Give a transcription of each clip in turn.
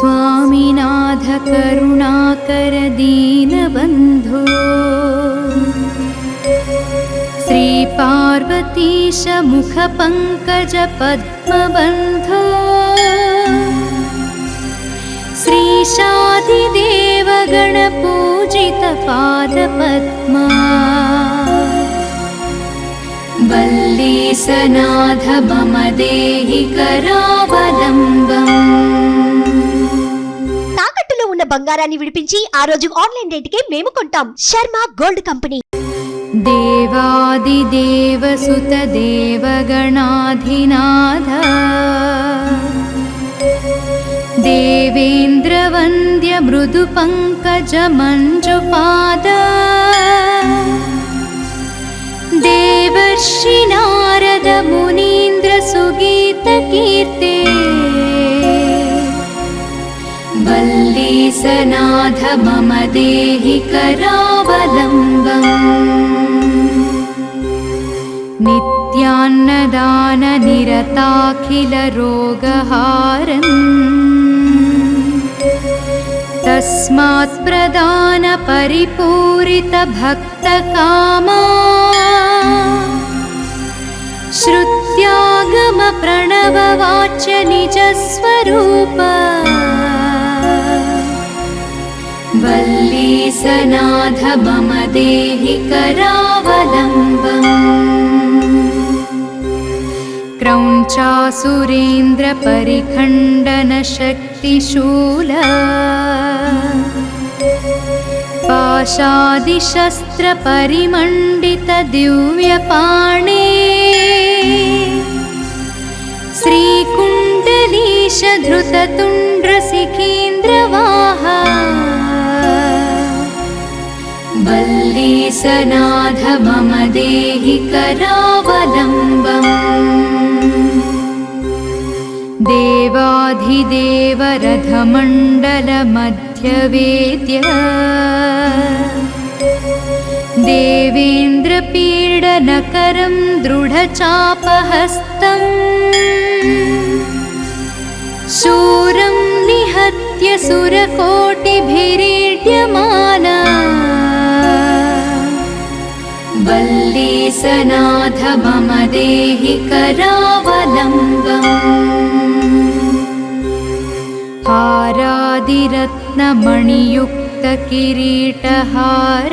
स्वामिनाथ करुणाकर दीनबन्धो श्रीपार्वतीश मुखपङ्कज पद्मबन्धो श्रीशादिदेव गणपूजित पादपद्मा वल्लीसनाथ मम देहि करावलम्बम्। తాకట్టులో ఉన్న బంగారాన్ని విడిపించి ఆ రోజు ఆన్లైన్ రేటుకే మేము కొంటాం. Sharma gold company. देवादिदेव सुत देवगणाधिनाथ देवेन्द्र वन्द्य मृदु पंकज मंजुपाद देवर्षि नारद मुनीन्द्र सुगीत कीर्ते वल्लीसनाथ मम देहि करावलम्बम्। नित्यान्नदान निरताखिल रोगहारम् तस्मात् प्रदान परिपूरित भक्त कामा श्रुत्यागम प्रणव वाच्य निज स्वरूप वल्लीसनाथ मम देहि करावलम्बम्। क्रौञ्चासुरेन्द्र परिखण्डन शक्तिशूल पाशादिशस्त्र परिमण्डित दिव्यपाणे श्रीकुण्डलीश धृततुण्ड्र सिखीन्द्रवाहा वल्लीसनाथ मम देहि करावलम्बम्। देवाधिदेव रथमण्डल मध्यवेद्य देवेन्द्र पीडनकरं दृढचापहस्तम् शूरं निहत्य सुरकोटिभिरीड्यमाना वल्लीसनाथ मम देहि करावलम्बम्। हारादिरत्नमणियुक्त किरीटहार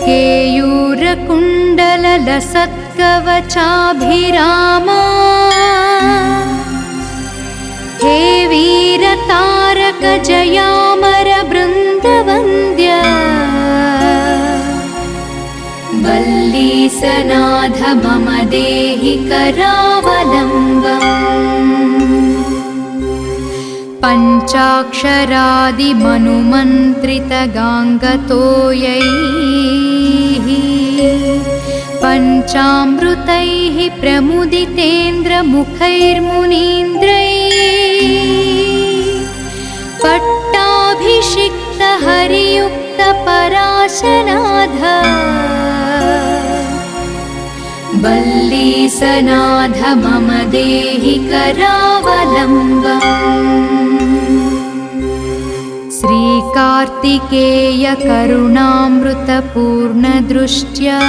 केयूरकुण्डल लसत्कवचाभिरामा हे वीरतारक जयामर बृन्दवन्द्य वल्लीसनाथ मम देहि करावलम्बम्। पञ्चाक्षरादिमनुमन्त्रित गाङ्गतोयैः पञ्चामृतैः प्रमुदितेन्द्र मुखैर्मुनीन्द्रैः पट्टाभिषिक्त हरियुक्त पराशनाथ वल्लीसनाथ मम देहि करावलम्बम्। श्रीकार्तिकेय करुणामृतपूर्णदृष्ट्या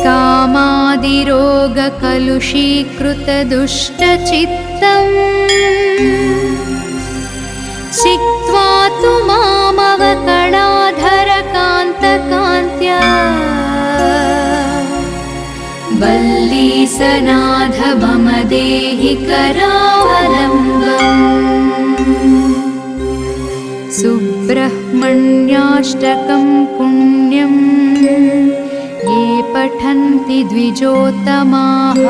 कामादिरोगकलुषीकृतदुष्टचित्तम् सिक्त्वा तु मामवकणाधरकान्तकान्त्या वल्लीसनाथ मम देहि करावलम्बम्। सुब्रह्मण्याष्टकं पुण्यं ये पठन्ति द्विजोत्तमाः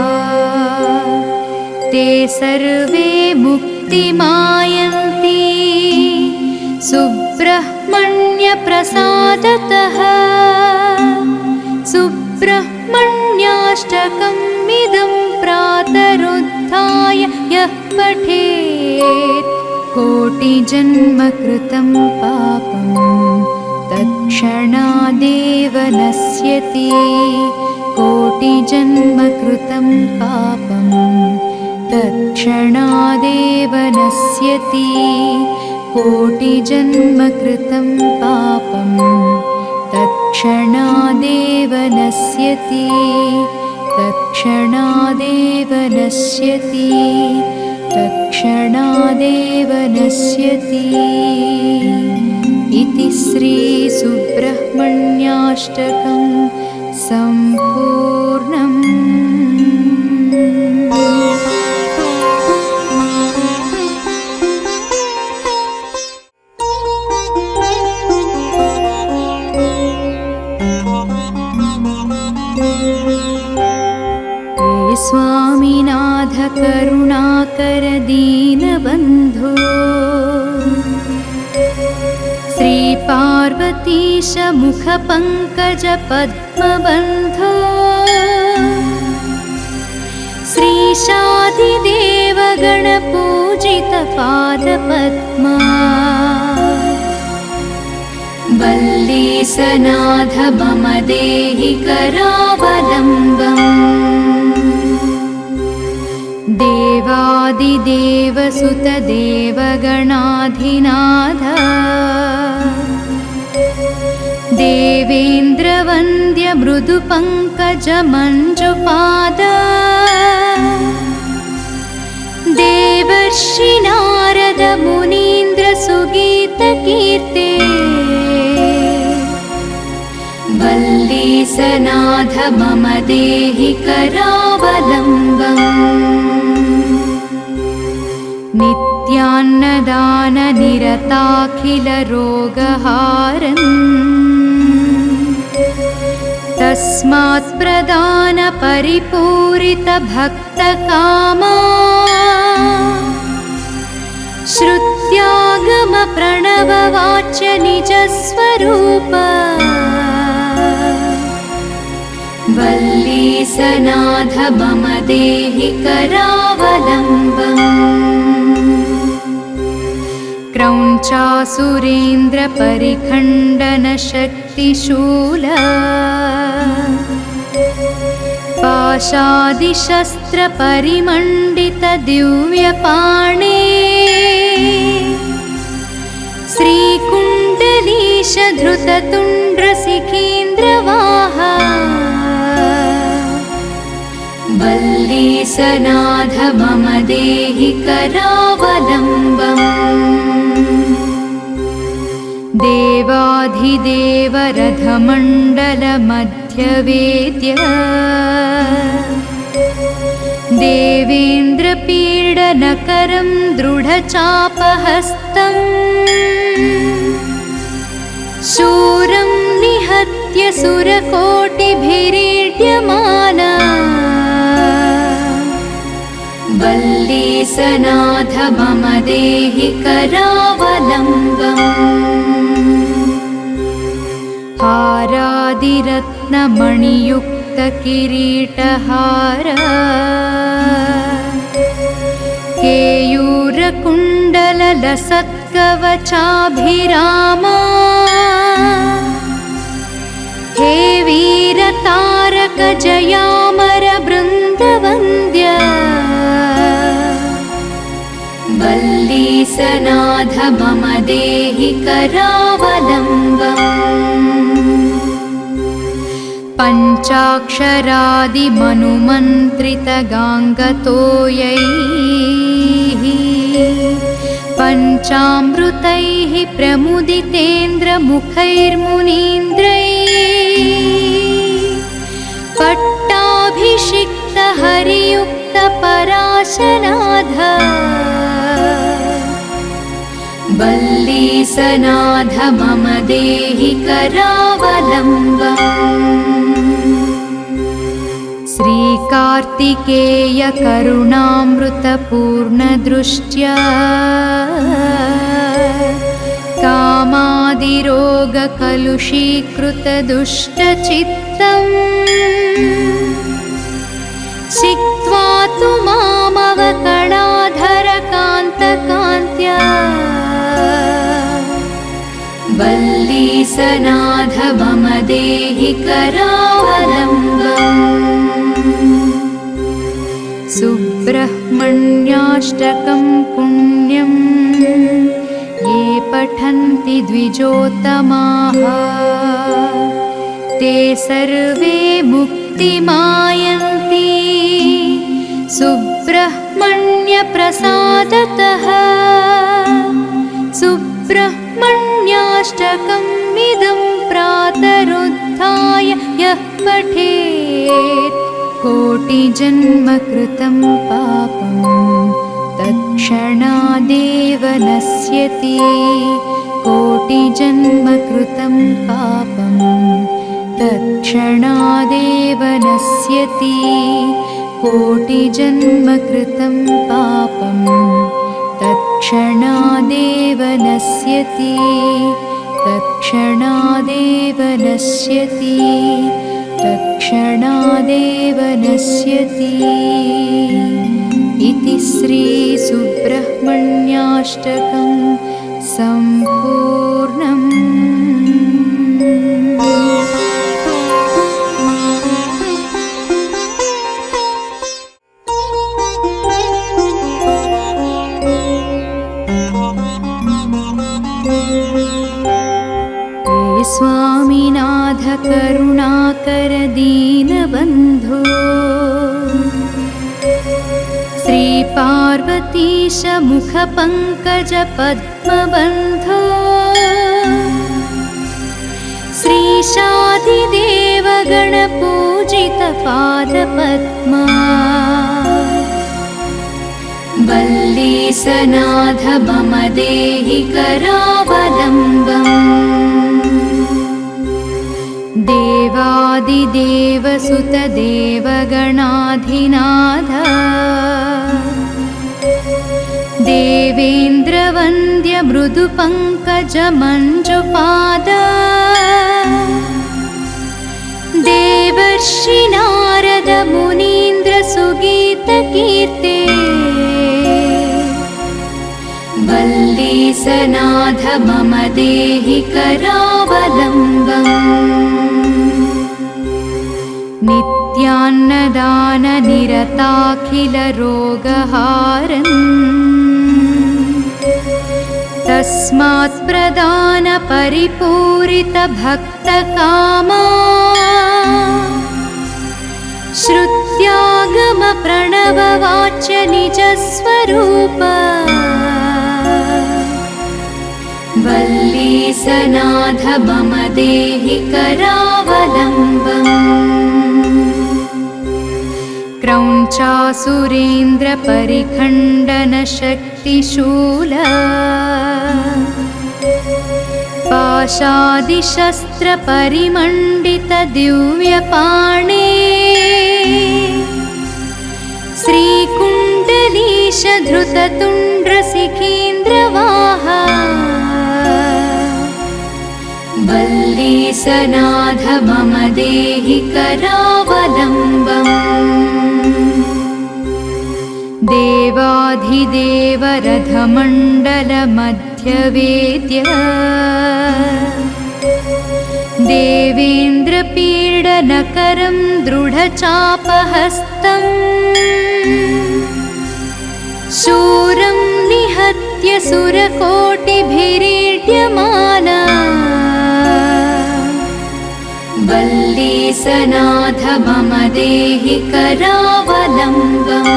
ते सर्वे मुक्तिमायन्ति सुब्रह्मण्य प्रसादतः। सुब्रह्मण्याष्टकम् इदं प्रातरुत्थाय यः पठेत् कोटिजन्म कृतं पापं तत्क्षणादेव नश्यति कोटिजन्म कृतं पापं तत्क्षणादेव नश्यति कोटिजन्मकृतं पापं तत्क्षणादेव नश्यति तत्क्षणादेव नश्यति तत्क्षणादेव नश्यति इति श्रीसुब्रह्मण्याष्टकं सम्पूर्णम्। स्वामिनाथ करुणाकर दीनबन्धो श्रीपार्वतीश मुखपङ्कज पद्मबन्धो श्रीशाधिदेव गणपूजित पादपद्मा वल्लीसनाथ मम देहि करावलम्बम् देवादिदेव सुत देवगणाधिनाथ देवेन्द्रवन्द्य मृदुपङ्कज मञ्जुपाद देवर्षि नारद मुनीन्द्र सुगीतकीर्ते वल्लीसनाथ मम देहि करावलम्बम् नित्यान्नदान निरताखिल रोगहारन् तस्मात् प्रदान परिपूरित भक्तकामा श्रुत्यागम प्रणववाच्य निजस्वरूप वल्लीसनाथ मम देहि करावलम्बम् क्रौञ्चासुरेन्द्र परिखण्डन शक्तिशूल पाशादिशस्त्र परिमण्डित दिव्यपाणे श्रीकुण्डलीश धृततुण्ड्र सिकीन्द्रवाहा वल्लीसनाथ मम देहि करावलम्बम् देवाधिदेव रथमण्डल मध्यवेद्य देवेन्द्रपीडनकरं दृढचापहस्तम् शूरं निहत्य सुरकोटिभिरीड्यमाना वल्लीसनाथ मम देहि करावलम्बम् हारादिरत्नमणियुक्त किरीटहार केयूरकुण्डल लसत्कवचाभिरामा हे वीरतारक जयामर बृन्दवन्द्य वल्लीसनाथ मम देहि करावलम्बम् पञ्चाक्षरादिमनुमन्त्रितगाङ्गतोयैः पञ्चामृतैः प्रमुदितेन्द्रमुखैर्मुनीन्द्रैः पट्टाभिषिक्त हरियुक्त पराशनाथ वल्लीसनाथ मम देहि करावलम्बम् श्रीकार्तिकेय करुणामृतपूर्णदृष्ट्या कामादिरोगकलुषीकृतदुष्टचित्तम् सिक्त्वा तु मामवकणाधरकान्तकान्त्या वल्लीसनाथ मम देहि करावलम्बम् सुब्रह्मण्यस्वामिनाथ सुब्रह्मण्याष्टकं पुण्यं ये पठन्ति द्विजोत्तमाः ते सर्वे मुक्तिमायन्ति सुब्रह्मण्यप्रसादतः। सुब्रह्मण्याष्टकम् इदं प्रातरुत्थाय यः पठेत् कोटिजन्मकृतं पापं तत्क्षणादेव नश्यति। कोटिजन्मकृतं पापं तत्क्षणादेव नश्यति। कोटिजन्मकृतं पापं तत्क्षणादेव नश्यति। तत्क्षणादेव नश्यति। तत्क्षणादेव नश्यति। इति श्रीसुब्रह्मण्याष्टकं सम्पूर्णम्। स्वामिनाथ करुणाकर दीनबन्धो श्रीपार्वतीश मुखपङ्कज पद्मबन्धो श्रीशादिदेव गणपूजित पादपद्मा वल्लीसनाथ मम देहि करावलम्बम्। देवादिदेवसुत देवगणाधिनाथ देवेन्द्रवन्द्य मृदुपङ्कज मञ्जुपाद देवर्षि नारद मुनीन्द्र सुगीतकीर्ते वल्लीसनाथ मम देहि करावलम्बम्। नित्यान्नदान निरताखिल रोगहारन् तस्मात् प्रदान परिपूरित भक्तकामा श्रुत्यागम प्रणववाच्य निजस्वरूप वल्लीसनाथ मम देहि करावलम्बम्। क्रौञ्चासुरेन्द्र परिखण्डन शक्तिशूल पाशादिशस्त्र परिमण्डित दिव्यपाणे श्रीकुण्डलीश धृततुण्ड्र सिकीन्द्रवाहा वल्लीसनाथ मम देहि करावलम्बम्। देवाधिदेव रथमण्डल मध्यवेद्य देवेन्द्रपीडनकरं दृढचापहस्तम् शूरं निहत्य सुरकोटिभिरीड्यमाना वल्लीसनाथ मम देहि करावलम्बम्।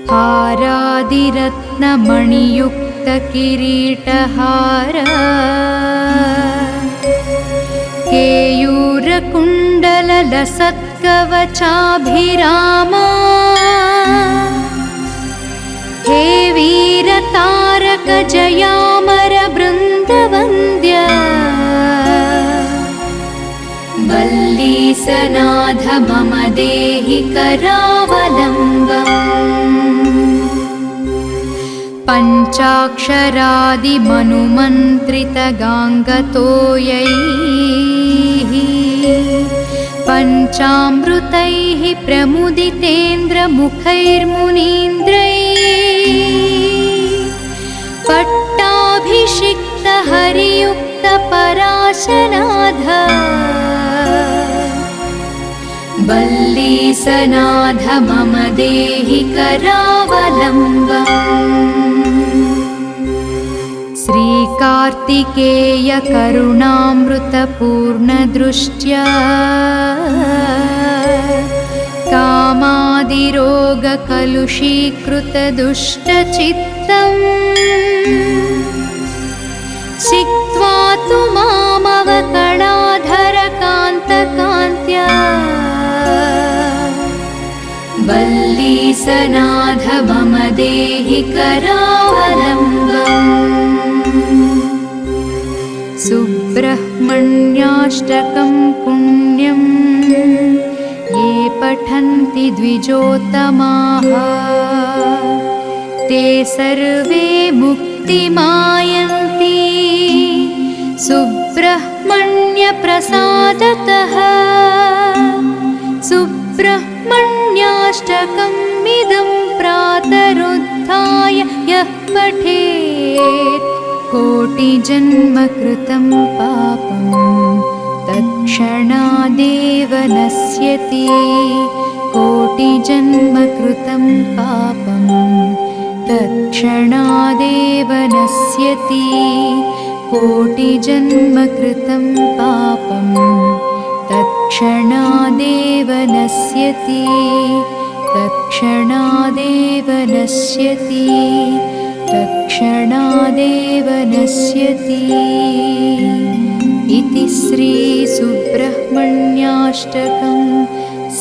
हारादिरत्नमणियुक्तकिरीटहार केयूरकुण्डललसत्कवचाभिरामा हे वीरतारक जयामर बृन्दवन्द्य वल्लीसनाथ मम देहि करावलम्बम्। पञ्चाक्षरादिमनुमन्त्रितगाङ्गतोयैः पञ्चामृतैः प्रमुदितेन्द्रमुखैर्मुनीन्द्रैः पट्टाभिषिक्त हरियुक्त पराशनाथ वल्लीसनाथ मम देहि करावलम्बम् श्रीकार्तिकेय करुणामृतपूर्णदृष्ट्या कामादिरोगकलुषीकृतदुष्टचित्तम् चित्वा तु मामवकणाधरकान्तकान्त्या वल्लीसनाथ मम देहि करावलम्बम् सुब्रह्मण्याष्टकं पुण्यं ये पठन्ति द्विजोत्तमाः ते सर्वे मुक्तिमायन्ति सुब्रह्मण्यप्रसादतः सुब्रह्मण्याष्टकमिदं प्रातरुत्थाय यः पठेत् कोटिजन्मकृतं पापं तत्क्षणादेव नश्यति कोटिजन्मकृतं पापं तत्क्षणादेव नश्यति कोटिजन्मकृतं पापं तत्क्षणादेव नश्यति तत्क्षणादेव नश्यति तत्क्षणादेव नश्यति इति श्रीसुब्रह्मण्याष्टकं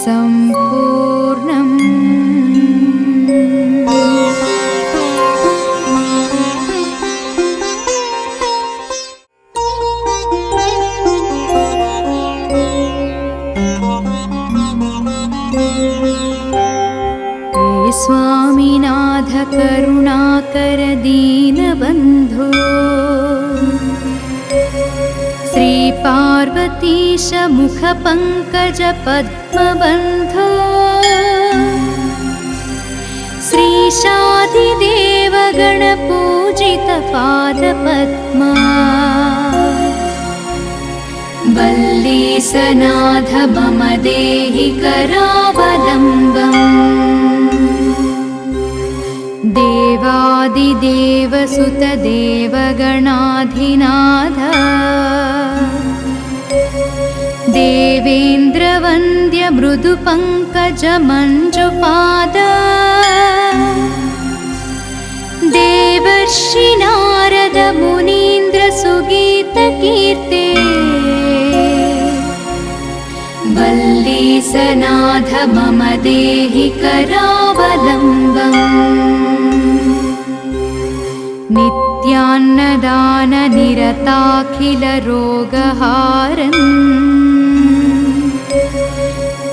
सम्पूर्णम्। स्वामिनाथ करुणाकर दीनबन्धो श्रीपार्वतीश मुखपङ्कज पद्मबन्धो श्रीशादिदेव गणपूजित पादपद्मा वल्लीसनाथ मम देहि करावलम्बम् देवादिदेव सुत देवगणाधिनाथ देवेन्द्रवन्द्य मृदुपङ्कज मञ्जुपाद देवर्षि नारद मुनीन्द्र सुगीतकीर्ते वल्लीसनाथ मम देहि करावलम्बम् नित्यान्नदान निरताखिल रोगहारन्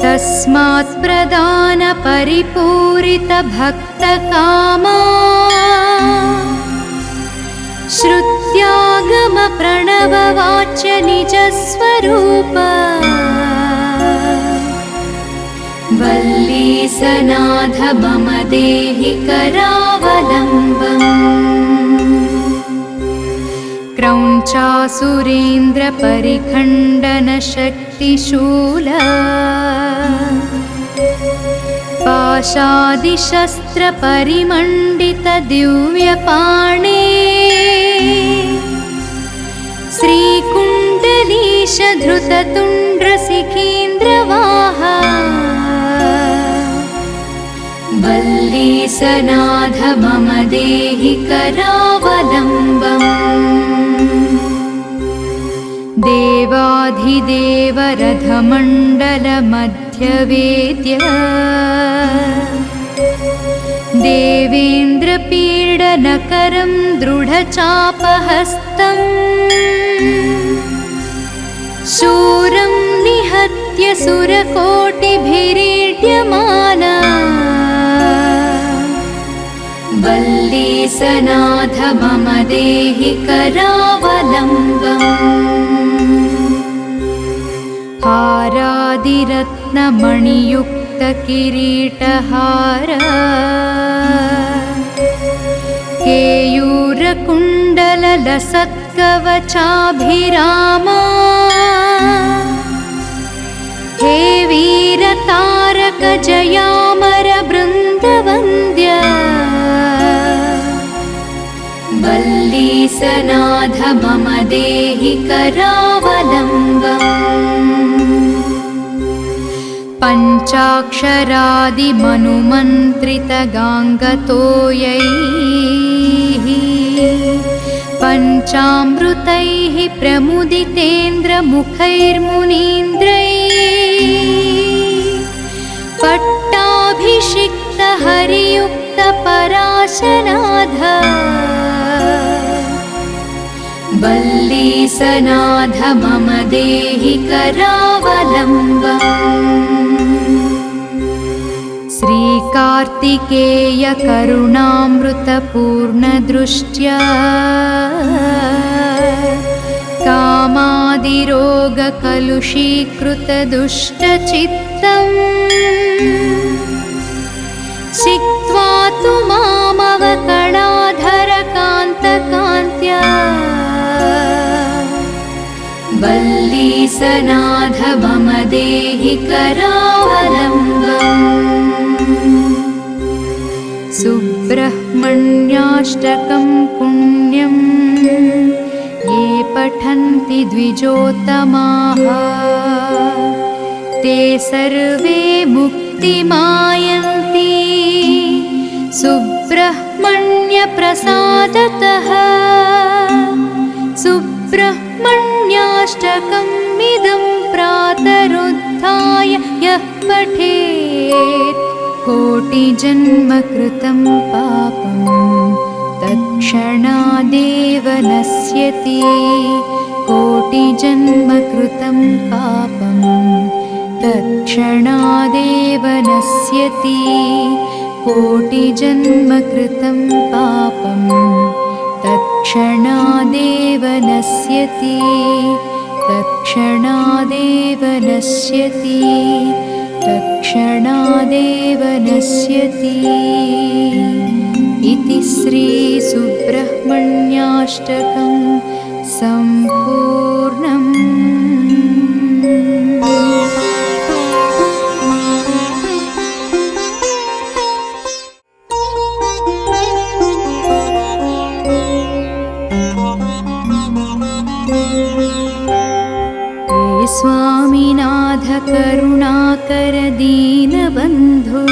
तस्मात् प्रदान परिपूरित भक्तकामा श्रुत्यागम प्रणववाच्य निजस्वरूप वल्लीसनाथ मम देहि करावलम्बम् क्रौञ्चासुरेन्द्र परिखण्डन शक्तिशूल पाशादिशस्त्र परिमण्डित दिव्यपाणे श्रीकुण्डलीश धृततुण्ड्रशिखीन्द्रवाहा वल्लीसनाथ मम देहि करावलम्बम् देवाधिदेव रथमण्डल मध्यवेद्य देवेन्द्रपीडनकरं दृढचापहस्तम् शूरं निहत्य सुरकोटिभिरीड्यमाना वल्लीसनाथ मम देहि करावलम्बम् हारादिरत्नमणियुक्तकिरीटहार केयूरकुण्डललसत्कवचाभिरामा हे वीरतारक जयामर बृन्दवन्द्य वल्लीसनाथ मम देहि करावलम्बम् पञ्चाक्षरादिमनुमन्त्रितगाङ्गतोयैः पञ्चामृतैः प्रमुदितेन्द्रमुखैर्मुनीन्द्रैः पट्टाभिषिक्तहरियुक्तपराशनाथ वल्लीसनाथ मम देहि करावलम्बम् श्रीकार्तिकेय करुणामृतपूर्णदृष्ट्या कामादिरोगकलुषीकृतदुष्टचित्तम् छित्त्वा तु मामवकणाधरकान्तकान्त्या वल्लीसनाथ मम देहि करावलम्बम् सुब्रह्मण्याष्टकं पुण्यं ये पठन्ति द्विजोत्तमाः ते सर्वे मुक्तिमायन्ति सुब्रह्मण्यप्रसादतः सुब्रह्मण्याष्टकमिदं प्रातरुत्थाय यः पठेत् कोटिजन्मकृतं पापं तत्क्षणादेव नश्यति कोटिजन्मकृतं पापं तत्क्षणादेव नश्यति कोटिजन्मकृतं पापं तत्क्षणादेव नश्यति तत्क्षणादेव नश्यति तत्क्षणादेव नश्यति इति श्रीसुब्रह्मण्याष्टकं सम्पूर्णम्। स्वामिनाथ करुणाकर दीनबन्धो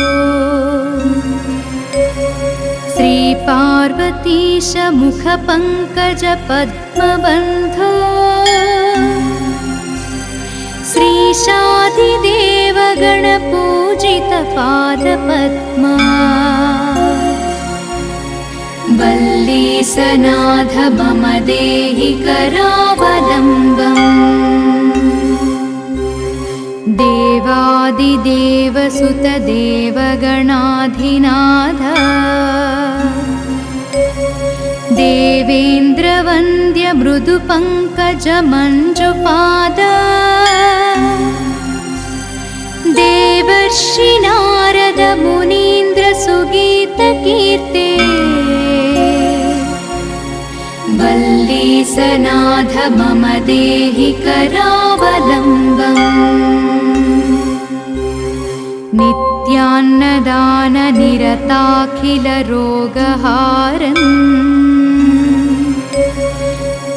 श्रीपार्वतीश मुखपङ्कज पद्मबन्धो श्रीशाधिदेव गणपूजित पादपद्मा वल्लीसनाथ मम देहि करावलम्बम् देवादिदेव सुत देवगणाधिनाथ देवेन्द्रवन्द्य मृदुपङ्कज मञ्जुपाद देवर्षि नारद मुनीन्द्र सुगीतकीर्ते वल्लीसनाथ मम देहि करावलम्बम् नित्यान्नदान निरताखिल रोगहारन्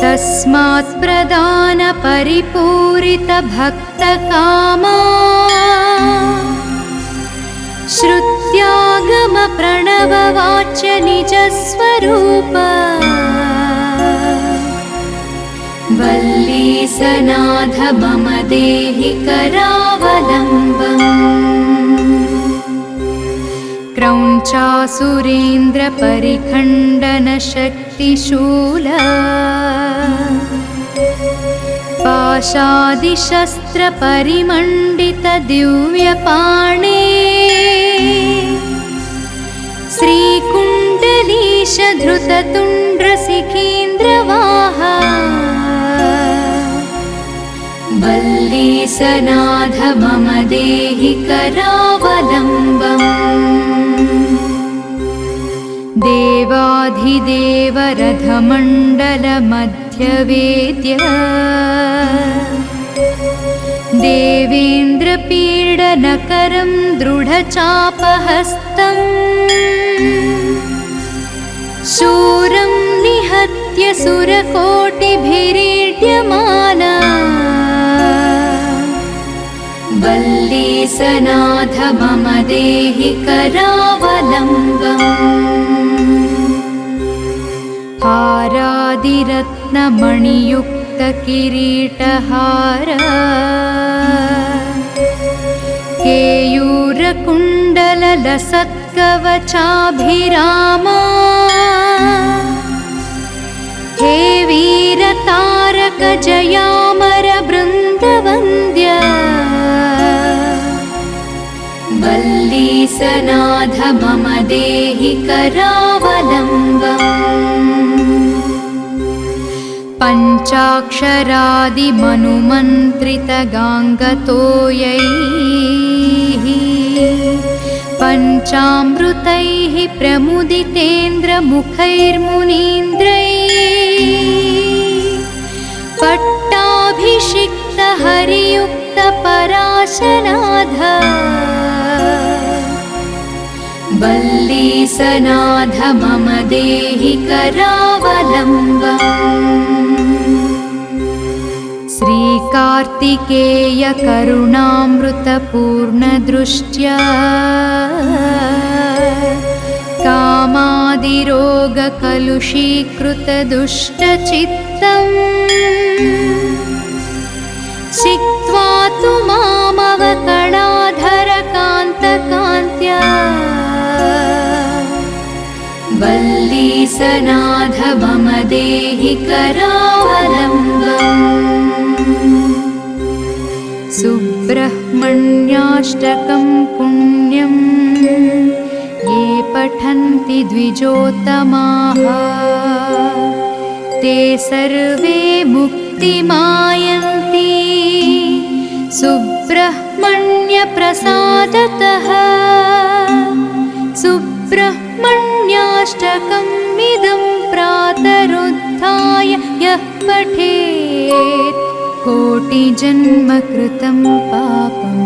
तस्मात् प्रदान परिपूरित भक्तकामा श्रुत्यागम प्रणववाच्य निजस्वरूप वल्लीसनाथ मम देहि करावलम्बम् क्रौञ्चासुरेन्द्र परिखण्डन शक्तिशूल पाशादिशस्त्र परिमण्डित दिव्यपाणे श्रीकुण्डलीश धृततुण्ड्र सिखीन्द्रवाहा वल्लीसनाथ मम देहि करावलम्बम् देवाधिदेव रथमण्डल मध्यवेद्य देवेन्द्रपीडनकरं दृढचापहस्तम् शूरं निहत्य सुरकोटिभिरीड्यमाना वल्लीसनाथ मम देहि करावलम्बम् हारादिरत्नमणियुक्तकिरीटहार केयूरकुण्डललसत्कवचाभिरामा हे वीरतारक जयामर बृन्दवन्द्य वल्लीसनाथ मम देहि करावलम्बम् पञ्चाक्षरादिमनुमन्त्रितगाङ्गतोयैः पञ्चामृतैः प्रमुदितेन्द्रमुखैर्मुनीन्द्रैः पट्टाभिषिक्तहरियुक्तपराशनाथ वल्लीसनाथ मम देहि करावलम्बम् श्रीकार्तिकेय करुणामृतपूर्णदृष्ट्या कामादिरोगकलुषीकृतदुष्टचित्तम् छित्त्वा तु मामवकणाधरकान्तकान्त्या वल्लीसनाथ मम देहि करावलम्बम् सुब्रह्मण्याष्टकं पुण्यं ये पठन्ति द्विजोत्तमाः ते सर्वे मुक्तिमायन्ति सुब्रह्मण्यप्रसादतः सुब्रह्मण्याष्टकमिदं प्रातरुत्थाय यः पठेत् कोटिजन्मकृतं पापं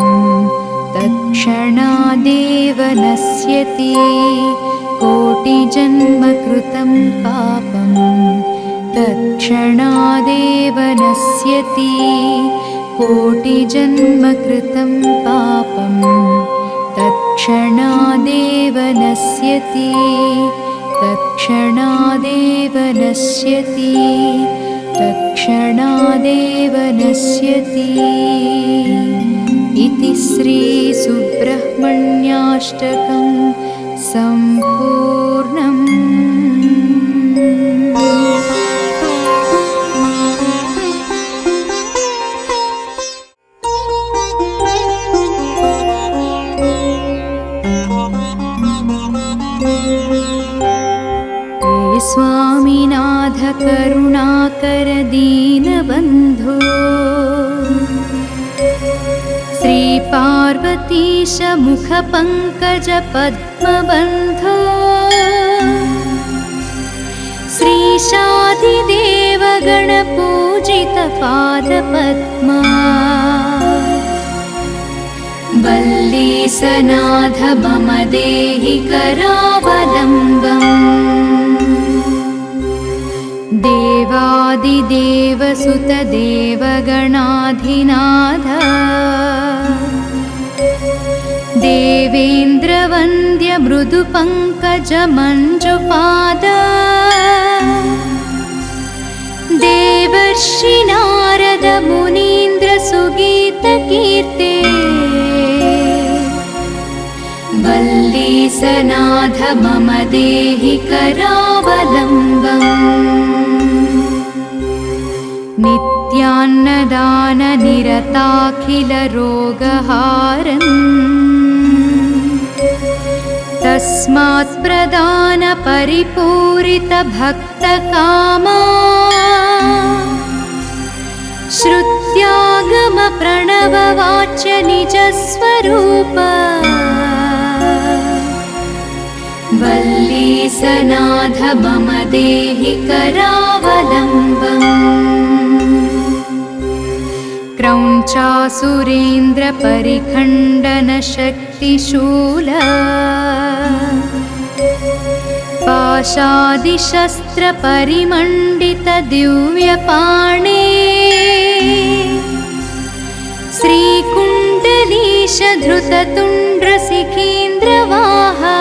तत्क्षणादेव नश्यति कोटिजन्मकृतं पापं तत्क्षणादेव नश्यति कोटिजन्मकृतं पापं तत्क्षणादेव नश्यति तत्क्षणादेव नश्यति तत्क्षणादेव नश्यति इति श्रीसुब्रह्मण्याष्टकं सम्पूर्णम्। स्वामिनाथ करुणाकर दीनबन्धो श्रीपार्वतीश मुखपङ्कज पद्मबन्धो श्रीशादिदेव गणपूजित पादपद्मा वल्लीसनाथ मम देहि करावलम्बम् देवादिदेव सुत देवगणाधिनाथ देवेन्द्रवन्द्य मृदुपङ्कज मञ्जुपाद देवर्षि नारद मुनीन्द्र सुगीतकीर्ते वल्लीसनाथ मम देहि करावलम्बम् नित्यान्नदान निरताखिल रोगहारन् तस्मात् प्रदान परिपूरित भक्तकामा श्रुत्यागम प्रणववाच्य निजस्वरूप वल्लीसनाथ मम देहि करावलम्बम् क्रौञ्चासुरेन्द्रपरिखण्डनशक्तिशूल पाशादिशस्त्रपरिमण्डितदिव्यपाणे श्रीकुण्डलीशधृततुण्ड्रशिखीन्द्रवाहा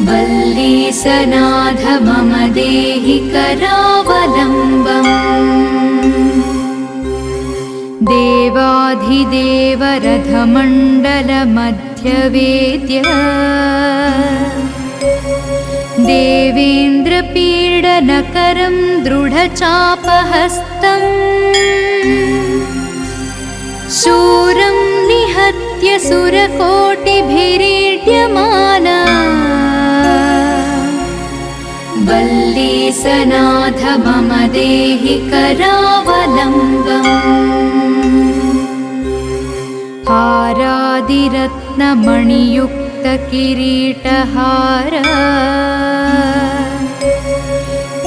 वल्लीसनाथ मम देहि करावलम्बम् देवाधिदेवरथमण्डलमध्यवेद्य देवेन्द्रपीडनकरं दृढचापहस्तम् शूरं निहत्य सुरकोटिभिरीड्यमाना वल्लीसनाथ मम देहि करावलम्बम् हारादिरत्नमणियुक्तकिरीटहार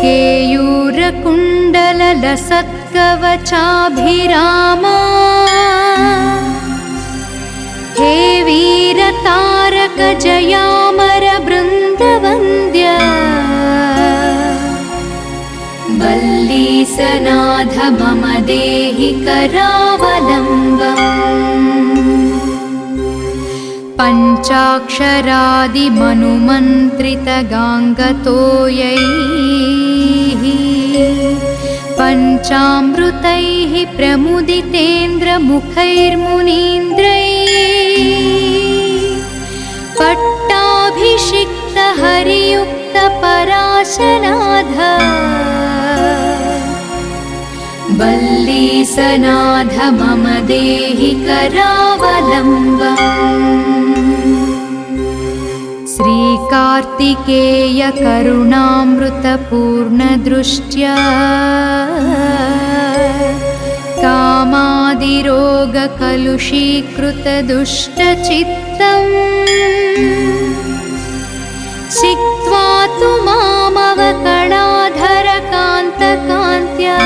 केयूरकुण्डललसत्कवचाभिरामा हे वीरतारकजयामरबृन्दवन्द्य वल्लीसनाथ मम देहि करावलम्बम् पञ्चाक्षरादिमनुमन्त्रितगाङ्गतोयैः पञ्चामृतैः प्रमुदितेन्द्रमुखैर्मुनीन्द्रैः पट्टाभिषिक्तहरियुक्तपराशनाथ वल्लीसनाथ मम देहि करावलम्बम् श्रीकार्तिकेयकरुणामृतपूर्णदृष्ट्या कामादिरोगकलुषीकृतदुष्टचित्तम् सिक्त्वा तु मामवकणाधरकान्तकान्त्या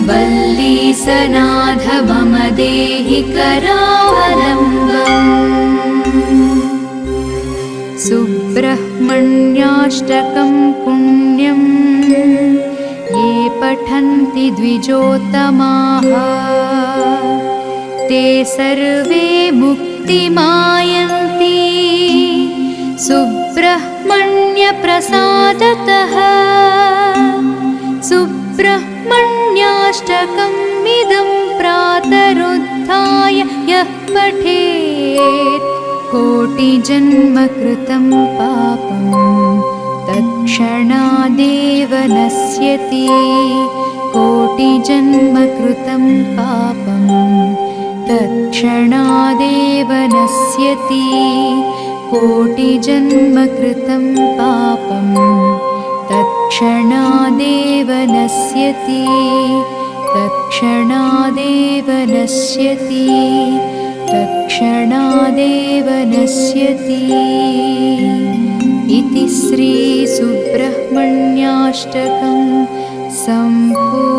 वल्लीसनाथ मम देहि करावलम्बम् सुब्रह्मण्याष्टकं पुण्यं ये पठन्ति द्विजोत्तमाः ते सर्वे मुक्तिमायन्ति सुब्रह्मण्यप्रसादतः सुब्रह्मण्याष्टकम् इदं प्रातरुत्थाय यः पठेत् कोटिजन्मकृतं पापं तत्क्षणादेव नश्यति कोटिजन्मकृतं पापं तत्क्षणादेव नश्यति कोटिजन्मकृतं पापं तत्क्षणादेव नश्यति तत्क्षणादेव नश्यति तत्क्षणादेव नश्यति इति श्रीसुब्रह्मण्याष्टकं सम्पूर्णम्।